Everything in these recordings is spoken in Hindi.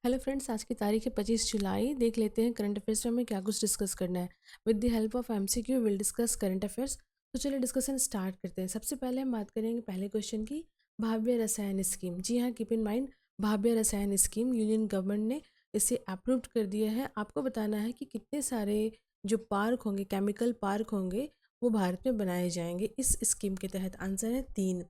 हेलो फ्रेंड्स, आज की तारीख है 25 जुलाई। देख लेते हैं करंट अफेयर्स में हमें क्या कुछ डिस्कस करना है। With the help of MCQ will discuss current affairs. तो चलिए डिस्कशन स्टार्ट करते हैं। सबसे पहले हम बात करेंगे पहले क्वेश्चन की, भाव्य रसायन स्कीम। जी हाँ, कीप इन माइंड, भाव्य रसायन स्कीम यूनियन गवर्नमेंट ने इसे अप्रूव कर दिया है। आपको बताना है कि कितने सारे जो पार्क होंगे, केमिकल पार्क होंगे, वो भारत में बनाए जाएंगे इस स्कीम के तहत। आंसर है 3।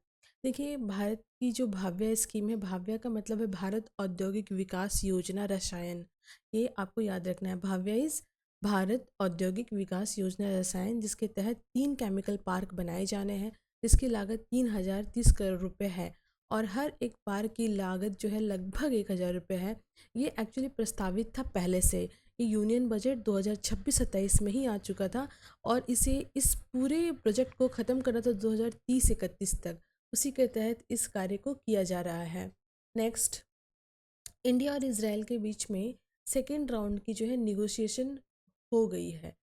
देखिए, भारत की जो भाव्य स्कीम है, भाव्य का मतलब है भारत औद्योगिक विकास योजना रसायन। ये आपको याद रखना है। भाव्य इज भारत औद्योगिक विकास योजना रसायन, जिसके तहत 3 केमिकल पार्क बनाए जाने हैं, जिसकी लागत 3030 करोड़ रुपए है। और हर एक पार्क की लागत जो है लगभग 1000 रुपये है। ये एक्चुअली प्रस्तावित था पहले से। ये यूनियन बजट 2026-27 में ही आ चुका था, और इस पूरे प्रोजेक्ट को ख़त्म करना था 2030-31 तक। उसी के तहत इस कार्य को किया जा रहा है। नेक्स्ट, इंडिया और इसराइल के बीच में सेकेंड राउंड की जो है निगोशिएशन हो गई है।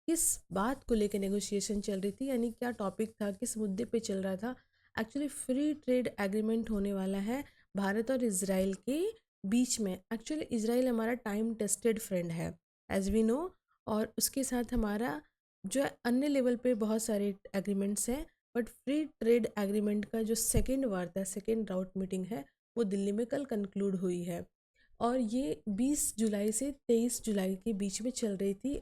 किस बात को लेकर नेगोशिएशन चल रही थी, यानी क्या टॉपिक था, किस मुद्दे पे चल रहा था? एक्चुअली फ्री ट्रेड एग्रीमेंट होने वाला है भारत और इसराइल के बीच में। एक्चुअली इसराइल हमारा टाइम टेस्टेड फ्रेंड है, एज वी नो। और उसके साथ हमारा जो है अन्य लेवल पे बहुत सारे एग्रीमेंट्स हैं, बट फ्री ट्रेड एग्रीमेंट का जो सेकेंड वार्ता है, सेकेंड राउंड मीटिंग है, वो दिल्ली में कल कंक्लूड हुई है। और ये 20 जुलाई से 23 जुलाई के बीच में चल रही थी।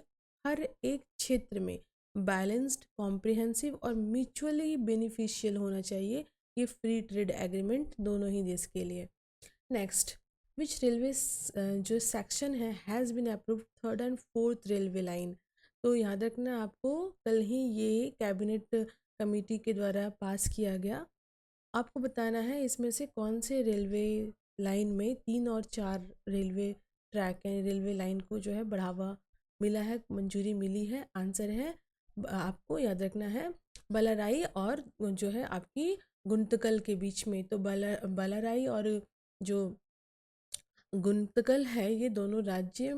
हर एक क्षेत्र में बैलेंस्ड, कॉम्प्रिहेंसिव और म्यूचुअली बेनिफिशियल होना चाहिए ये फ्री ट्रेड एग्रीमेंट दोनों ही देश के लिए। नेक्स्ट, विच रेलवे जो सेक्शन है has been approved third and fourth railway line. तो याद रखना आपको, कल ही ये कैबिनेट कमेटी के द्वारा पास किया गया। आपको बताना है इसमें से कौन से रेलवे लाइन में 3 और 4 रेलवे ट्रैक हैं, रेलवे लाइन को जो है बढ़ावा मिला है, मंजूरी मिली है। आंसर है, आपको याद रखना है, बलाराई और जो है आपकी गुंतकल के बीच में। तो बलाराई और जो गुंतकल है, ये दोनों राज्य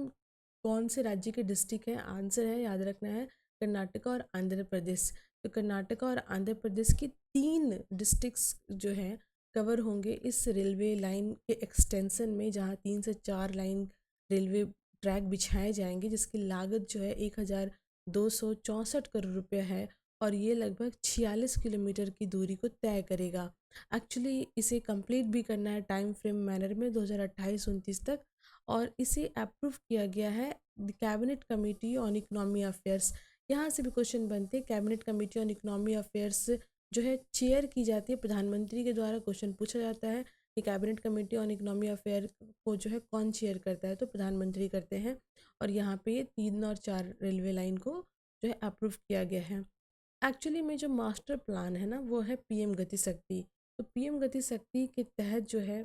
कौन से राज्य के डिस्ट्रिक्ट हैं? आंसर है, याद रखना है, कर्नाटका और आंध्र प्रदेश। तो कर्नाटका और आंध्र प्रदेश की 3 डिस्ट्रिक्ट्स जो हैं कवर होंगे इस रेलवे लाइन के एक्सटेंशन में, जहाँ 3 से 4 लाइन रेलवे ट्रैक बिछाए जाएंगे, जिसकी लागत जो है 1264 करोड़ रुपये है। और ये लगभग 46 किलोमीटर की दूरी को तय करेगा। एक्चुअली इसे कंप्लीट भी करना है टाइम फ्रेम मैनर में 2028-29 तक। और इसे अप्रूव किया गया है cabinet committee on economy affairs. यहाँ से भी क्वेश्चन बनते हैं। Cabinet committee on economy affairs जो है चेयर की जाती है प्रधानमंत्री के द्वारा। क्वेश्चन पूछा जाता है कि cabinet committee on economy affair को जो है कौन चेयर करता है, तो प्रधानमंत्री करते हैं। और यहाँ पे ये 3 और 4 रेलवे लाइन को जो है अप्रूव किया गया है। एक्चुअली में जो मास्टर प्लान है ना, वो है पीएम गति शक्ति। तो पीएम गति शक्ति के तहत जो है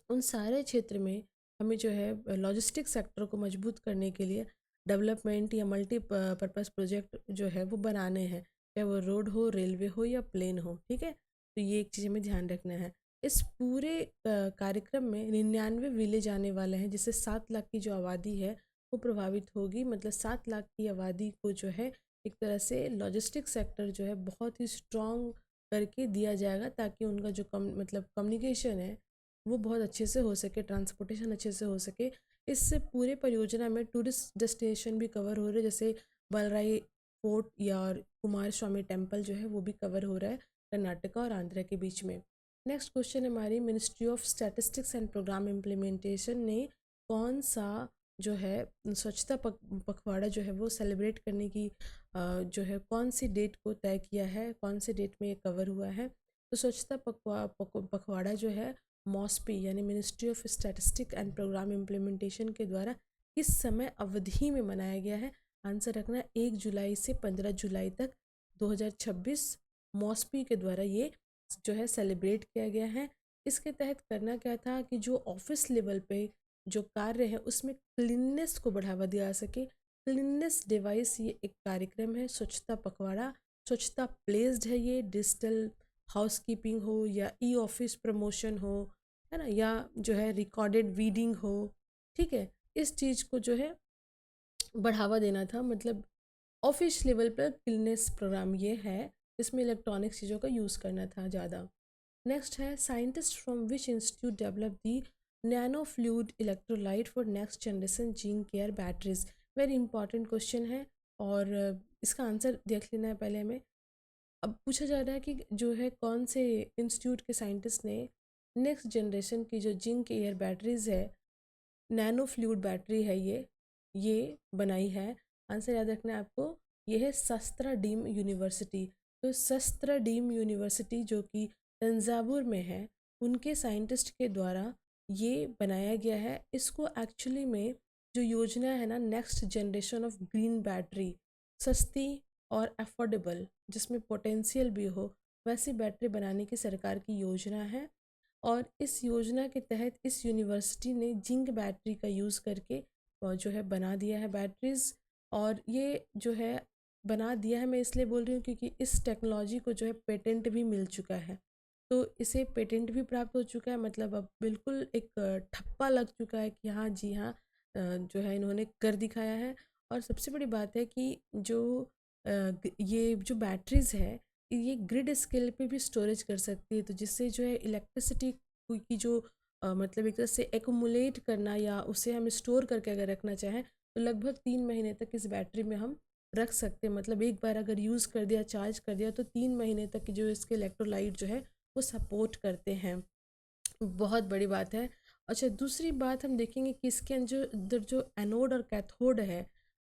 उन सारे क्षेत्र में हमें जो है लॉजिस्टिक सेक्टर को मजबूत करने के लिए डेवलपमेंट या मल्टी पर्पस प्रोजेक्ट जो है वो बनाने हैं, चाहे वो रोड हो, रेलवे हो या प्लेन हो। ठीक है, तो ये एक चीज़ हमें ध्यान रखना है। इस पूरे कार्यक्रम में 99 विलेज आने वाले हैं, जिससे 7 लाख की जो आबादी है वो प्रभावित होगी। मतलब 7 लाख की आबादी को जो है एक तरह से लॉजिस्टिक सेक्टर जो है बहुत ही स्ट्रॉन्ग करके दिया जाएगा, ताकि उनका जो मतलब कम्युनिकेशन है वो बहुत अच्छे से हो सके, ट्रांसपोर्टेशन अच्छे से हो सके। इस पूरे परियोजना में टूरिस्ट डेस्टिनेशन भी कवर हो रहे हैं, जैसे बलराई फोर्ट या और कुमार स्वामी टेम्पल जो है वो भी कवर हो रहा है कर्नाटका और आंध्र के बीच में। नेक्स्ट क्वेश्चन हमारी, ministry of statistics and programme implementation ने कौन सा जो है स्वच्छता पखवाड़ा जो है वो सेलिब्रेट करने की जो है कौन सी डेट को तय किया है, कौन से डेट में ये कवर हुआ है? तो स्वच्छता पखवाड़ा जो है मॉस्पी यानी ministry of statistic and programme implementation के द्वारा किस समय अवधि में मनाया गया है? आंसर रखना, 1 जुलाई से 15 जुलाई तक 2026 मॉस्पी के द्वारा ये जो है सेलिब्रेट किया गया है। इसके तहत करना क्या था कि जो ऑफिस लेवल पे जो कार्य है उसमें क्लीननेस को बढ़ावा दिया जा सके। क्लीननेस डिवाइस ये एक कार्यक्रम है, स्वच्छता पखवाड़ा। स्वच्छता प्लेस्ड है ये, डिजिटल हाउसकीपिंग हो या ई ऑफिस प्रमोशन हो, है ना, या जो है रिकॉर्डेड वीडिंग हो। ठीक है, इस चीज़ को जो है बढ़ावा देना था। मतलब ऑफिस लेवल पर क्लीननेस प्रोग्राम ये है, इसमें इलेक्ट्रॉनिक चीज़ों का यूज़ करना था ज़्यादा। नेक्स्ट है, scientist from which institute develop the nano fluid electrolyte for next generation zinc care batteries. Very important question है और इसका आंसर देख लेना है पहले हमें। अब पूछा जा रहा है कि जो है कौन से इंस्टीट्यूट के साइंटिस्ट ने नेक्स्ट जनरेशन की जो जिंक एयर बैटरीज है, नैनो फ्लूइड बैटरी है, ये बनाई है। आंसर याद रखना है आपको, ये है शस्त्रा डीम यूनिवर्सिटी। तो शस्त्रा डीम यूनिवर्सिटी जो कि तंजावुर में है, उनके साइंटिस्ट के द्वारा ये बनाया गया है। इसको एक्चुअली में जो योजना है ना, next generation of green battery, सस्ती और अफोर्डेबल, जिसमें पोटेंशियल भी हो, वैसी बैटरी बनाने की सरकार की योजना है। और इस योजना के तहत इस यूनिवर्सिटी ने जिंक बैटरी का यूज़ करके जो है बना दिया है बैटरीज। और ये जो है बना दिया है, मैं इसलिए बोल रही हूँ क्योंकि इस टेक्नोलॉजी को जो है पेटेंट भी मिल चुका है। तो इसे पेटेंट भी प्राप्त हो चुका है, मतलब अब बिल्कुल एक ठप्पा लग चुका है कि हाँ जी हाँ, जो है इन्होंने कर दिखाया है। और सबसे बड़ी बात है कि जो ये जो बैटरीज है, ये ग्रिड स्केल पे भी स्टोरेज कर सकती है, तो जिससे जो है इलेक्ट्रिसिटी की जो मतलब एक तरह से एक्यूमुलेट करना या उसे हम स्टोर करके अगर रखना चाहें तो लगभग 3 महीने तक इस बैटरी में हम रख सकते हैं। मतलब एक बार अगर यूज़ कर दिया, चार्ज कर दिया, तो 3 महीने तक की जो इसके इलेक्ट्रोलाइट जो है वो सपोर्ट करते हैं। बहुत बड़ी बात है। अच्छा, दूसरी बात हम देखेंगे कि इसके अंदर जो एनोड और कैथोड है,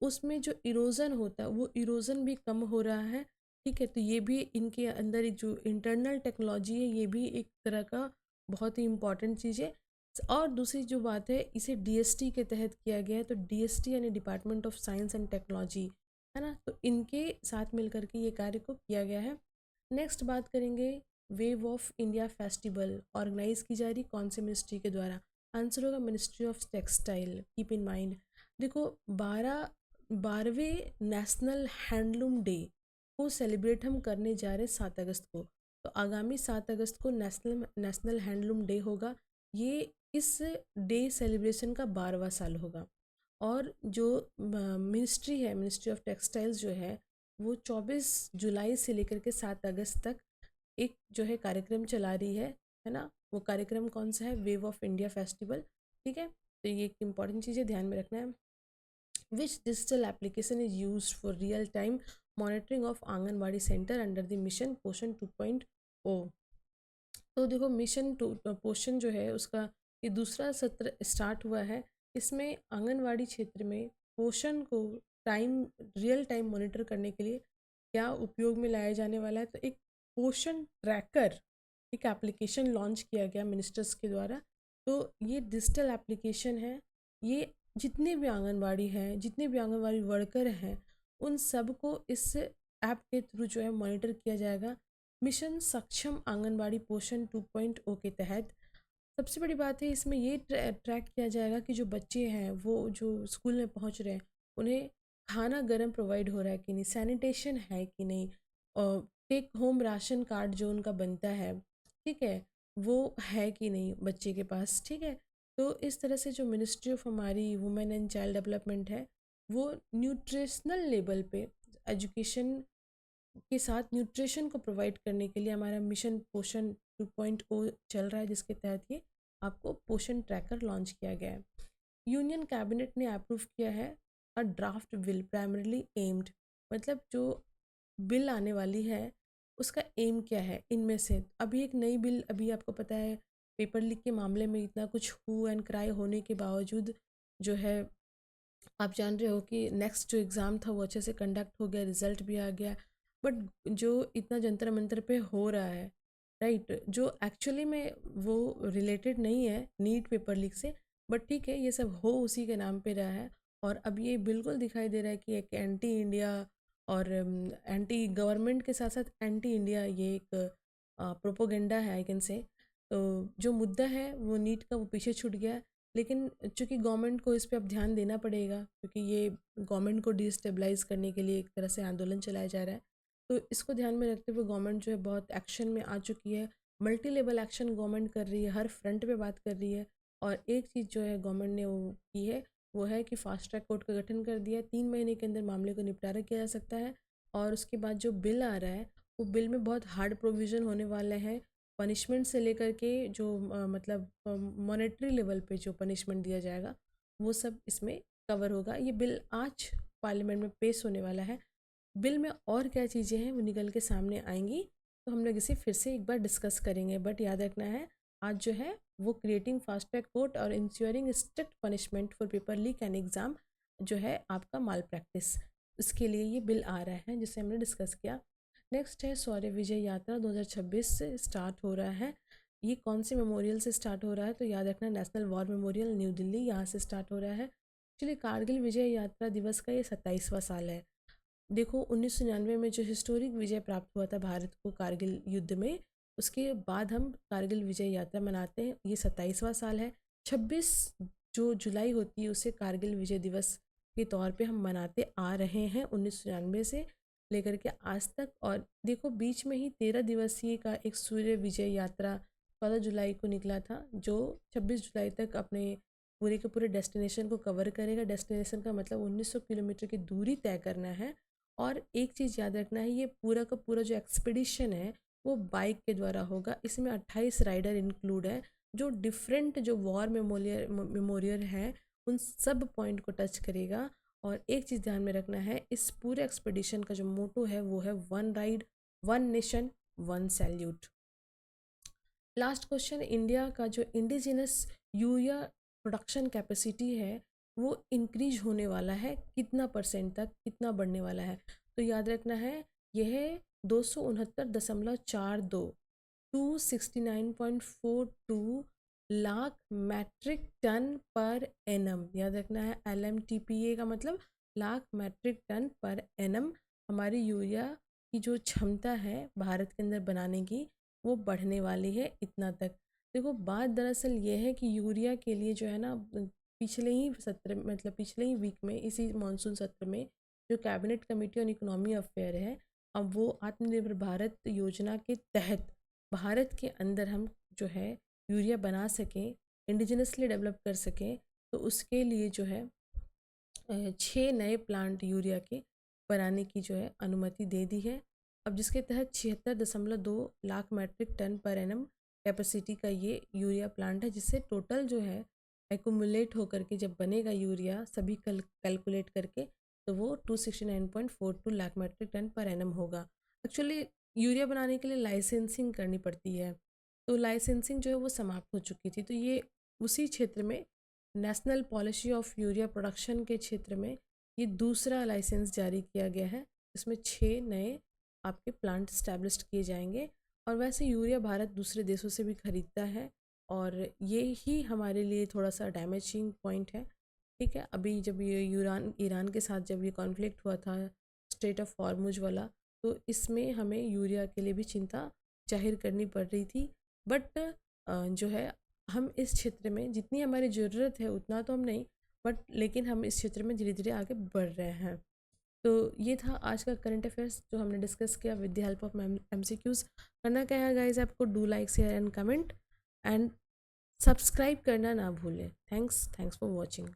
उसमें जो इरोज़न होता है वो इरोज़न भी कम हो रहा है। ठीक है, तो ये भी इनके अंदर एक जो इंटरनल टेक्नोलॉजी है, ये भी एक तरह का बहुत ही इम्पॉर्टेंट चीज़ है। और दूसरी जो बात है, इसे डीएसटी के तहत किया गया है। तो डीएसटी यानी department of science and technology है ना, तो इनके साथ मिलकर के ये कार्य को किया गया है। नेक्स्ट बात करेंगे, wave of India festival organize की जा रही कौन से मिनिस्ट्री के द्वारा? आंसर होगा ministry of textile. Keep in mind, देखो 12वें नेशनल हैंडलूम डे को सेलिब्रेट हम करने जा रहे हैं 7 अगस्त को। तो आगामी 7 अगस्त को नेशनल हैंडलूम डे होगा। ये इस डे सेलिब्रेशन का 12वां साल होगा। और जो मिनिस्ट्री है, मिनिस्ट्री ऑफ टेक्सटाइल्स जो है, वो 24 जुलाई से लेकर के 7 अगस्त तक एक जो है कार्यक्रम चला रही है ना। वो कार्यक्रम कौन सा है? Wave of India festival. ठीक है, तो ये एक इम्पॉर्टेंट चीज़ है, ध्यान में रखना है। Which digital application is use for real time monitoring of Anganwadi centre under the mission Poshan 2.0? तो देखो, मिशन पोषण जो है उसका ये दूसरा सत्र स्टार्ट हुआ है। इसमें आंगनवाड़ी क्षेत्र में पोषण को रियल टाइम मॉनिटर करने के लिए क्या उपयोग में लाया जाने वाला है? तो एक पोषण ट्रैकर, एक एप्लीकेशन लॉन्च किया गया मिनिस्टर्स के द्वारा। तो ये डिजिटल एप्लीकेशन है, ये जितने भी आंगनवाड़ी हैं, जितने भी आंगनवाड़ी वर्कर हैं, उन सबको इस ऐप के थ्रू जो है मॉनिटर किया जाएगा। मिशन सक्षम आंगनबाड़ी पोषण 2.0 के तहत सबसे बड़ी बात है, इसमें ये ट्रैक किया जाएगा कि जो बच्चे हैं वो जो स्कूल में पहुंच रहे हैं, उन्हें खाना गर्म प्रोवाइड हो रहा है कि नहीं, सैनिटेशन है कि नहीं, और टेक होम राशन कार्ड जो उनका बनता है, ठीक है, वो है कि नहीं बच्चे के पास। ठीक है, तो इस तरह से जो मिनिस्ट्री ऑफ हमारी वुमेन एंड चाइल्ड डेवलपमेंट है, वो न्यूट्रिशनल लेवल पे एजुकेशन के साथ न्यूट्रिशन को प्रोवाइड करने के लिए हमारा मिशन पोषण 2.0 चल रहा है, जिसके तहत ये आपको पोषण ट्रैकर लॉन्च किया गया है। यूनियन कैबिनेट ने अप्रूव किया है a draft bill primarily aimed, मतलब जो बिल आने वाली है उसका एम क्या है इनमें से? अभी एक नई बिल, अभी आपको पता है पेपर लीक के मामले में इतना कुछ हू एंड क्राई होने के बावजूद जो है, आप जान रहे हो कि नेक्स्ट जो एग्ज़ाम था वो अच्छे से कंडक्ट हो गया, रिजल्ट भी आ गया। बट जो इतना जंतर मंतर पे हो रहा है, राइट, जो एक्चुअली में वो रिलेटेड नहीं है नीट पेपर लीक से, बट ठीक है, ये सब हो उसी के नाम पे रहा है। और अब ये बिल्कुल दिखाई दे रहा है कि एक एंटी इंडिया और एंटी गवर्नमेंट के साथ साथ एंटी इंडिया ये एक प्रोपोगेंडा है, आई कैन से। तो जो मुद्दा है वो नीट का, वो पीछे छूट गया। लेकिन चूंकि गवर्नमेंट को इस पे अब ध्यान देना पड़ेगा, क्योंकि ये गवर्नमेंट को डिस्टेबलाइज करने के लिए एक तरह से आंदोलन चलाया जा रहा है, तो इसको ध्यान में रखते हुए गवर्नमेंट जो है बहुत एक्शन में आ चुकी है। मल्टी लेवल एक्शन गवर्नमेंट कर रही है, हर फ्रंट पे बात कर रही है। और एक चीज़ जो है गवर्नमेंट ने वो की है, वो है कि फास्ट ट्रैक कोर्ट का गठन कर दिया है। 3 महीने के अंदर मामले को निपटारा किया जा सकता है। और उसके बाद जो बिल आ रहा है, वो बिल में बहुत हार्ड प्रोविज़न होने वाले हैं। पनिशमेंट से लेकर के जो मतलब मॉनेटरी लेवल पे जो पनिशमेंट दिया जाएगा वो सब इसमें कवर होगा। ये बिल आज पार्लियामेंट में पेश होने वाला है। बिल में और क्या चीज़ें हैं वो निकल के सामने आएंगी, तो हम लोग इसे फिर से एक बार डिस्कस करेंगे। बट याद रखना है आज जो है वो क्रिएटिंग फास्ट ट्रैक कोर्ट और ensuring strict punishment for paper leak and exam जो है आपका माल प्रैक्टिस, इसके लिए ये बिल आ रहा है जिसे हमने डिस्कस किया। नेक्स्ट है शौर्य विजय यात्रा 2026 से स्टार्ट हो रहा है। ये कौन से मेमोरियल से स्टार्ट हो रहा है, तो याद रखना national war memorial new Delhi, यहाँ से स्टार्ट हो रहा है। एक्चुअली कारगिल विजय यात्रा दिवस का ये 27वां साल है। देखो 1999 में जो हिस्टोरिक विजय प्राप्त हुआ था भारत को कारगिल युद्ध में, उसके बाद हम कारगिल विजय यात्रा मनाते हैं। ये 27वां साल है। 26 जो जुलाई होती है उसे कारगिल विजय दिवस के तौर पे हम मनाते आ रहे हैं 1999 से लेकर के आज तक। और देखो बीच में ही 13 दिवसीय का एक सूर्य विजय यात्रा 14 जुलाई को निकला था, जो 26 जुलाई तक अपने पूरे के पूरे डेस्टिनेशन को कवर करेगा। डेस्टिनेशन का मतलब 1900 किलोमीटर की दूरी तय करना है। और एक चीज़ याद रखना है, ये पूरा का पूरा जो एक्सपीडिशन है वो बाइक के द्वारा होगा। इसमें 28 राइडर इंक्लूड है जो डिफरेंट जो वॉर मेमोरियल है उन सब पॉइंट को टच करेगा। और एक चीज़ ध्यान में रखना है, इस पूरे एक्सपीडिशन का जो मोटो है वो है one ride one nation one salute. Last question, India का जो इंडिजिनस यूरिया प्रोडक्शन कैपेसिटी है वो इंक्रीज होने वाला है कितना परसेंट तक, कितना बढ़ने वाला है, तो याद रखना है यह 269.42 269.42 lakh metric ton per annum. याद रखना है LMTPA का मतलब lakh metric ton per annum हमारी यूरिया की जो क्षमता है भारत के अंदर बनाने की वो बढ़ने वाली है इतना तक। देखो बात दरअसल ये है कि यूरिया के लिए जो है ना पिछले ही सत्र मतलब पिछले ही वीक में इसी मानसून सत्र में जो cabinet committee on economy affair है, अब वो आत्मनिर्भर भारत योजना के तहत भारत के अंदर हम जो है यूरिया बना सकें, इंडिजिनसली डेवलप कर सकें, तो उसके लिए जो है 6 नए प्लांट यूरिया के बनाने की जो है अनुमति दे दी है। अब जिसके तहत 76.2 lakh metric ton per annum capacity का ये यूरिया प्लांट है, जिससे टोटल जो है एक्यूमुलेट होकर के जब बनेगा यूरिया सभी कैलकुलेट करके तो वो 269.42 lakh metric ton per annum होगा। एक्चुअली यूरिया बनाने के लिए लाइसेंसिंग करनी पड़ती है, तो लाइसेंसिंग जो है वो समाप्त हो चुकी थी, तो ये उसी क्षेत्र में national policy of urea production के क्षेत्र में ये दूसरा लाइसेंस जारी किया गया है। इसमें 6 नए आपके प्लांट स्टैब्लिश किए जाएंगे। और वैसे यूरिया भारत दूसरे देशों से भी खरीदता है और ये ही हमारे लिए थोड़ा सा डैमेजिंग पॉइंट है। ठीक है, अभी जब ये ईरान के साथ जब ये कॉन्फ्लिक्ट हुआ था स्ट्रेट ऑफ हॉर्मुज वाला, तो इसमें हमें यूरिया के लिए भी चिंता जाहिर करनी पड़ रही थी। बट जो है हम इस क्षेत्र में जितनी हमारी ज़रूरत है उतना तो हम नहीं, बट लेकिन हम इस क्षेत्र में धीरे धीरे आगे बढ़ रहे हैं। तो ये था आज का करंट अफेयर्स जो हमने डिस्कस किया with the help of MCQs। करना क्या है गाइज, आपको do like share and comment and subscribe करना ना भूलें। Thanks for watching.